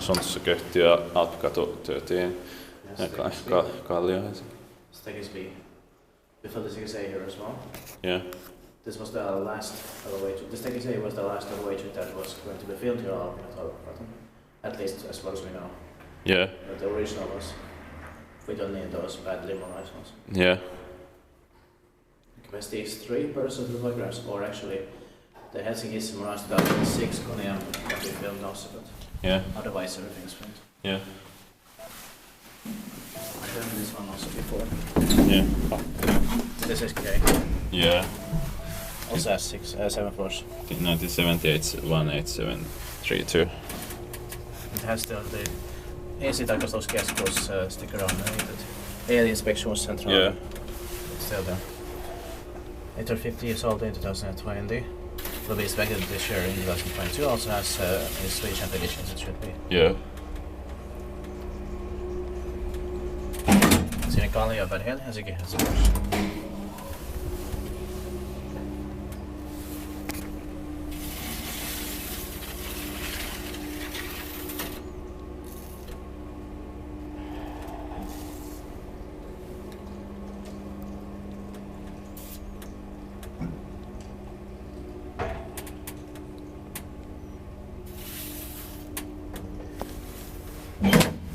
Suntsakehti ja Alppikatu 13. Kallio Helsinki. Steggy before the Steggy here as well. Yeah. This was the last elevator. The Steggy was the last elevator that was going to be filmed here at least as far as we know. Yeah. But the original was, we don't need those badly modernized ones. Yeah. The capacity is 3 persons with photographs, or actually the Helsinki is modernized 2006 Kone can be filmed also, but yeah. Otherwise everything is filmed. Yeah. I've done this one also before. Yeah. This is K. Yeah. Also has 7 floors. 1978 18732. It has still the ensitarkastuskeskus sticker on it. Elinspektionscentral. Yeah. It's still there. 850 years old in 2020. Will be expected this year in 2022. Also has in Swedish editions it should be. Yeah. Siinä Kallio but Helsinki has a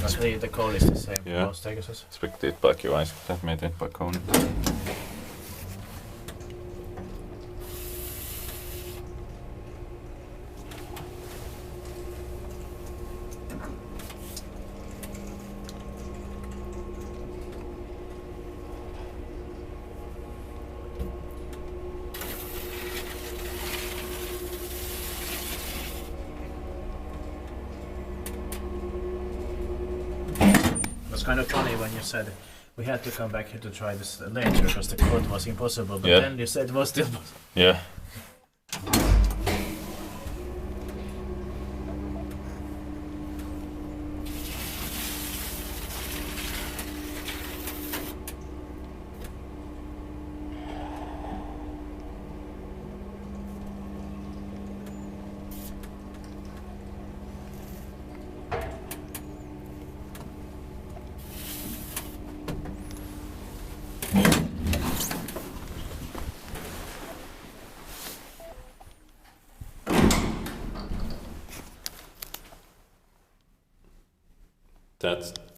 Actually, the code is the same. Yeah. Most Tegases. Expected by QI, transmitted by Kone. It was kind of funny when you said we had to come back here to try this later because the code was impossible, but then you said it was still possible. Yeah.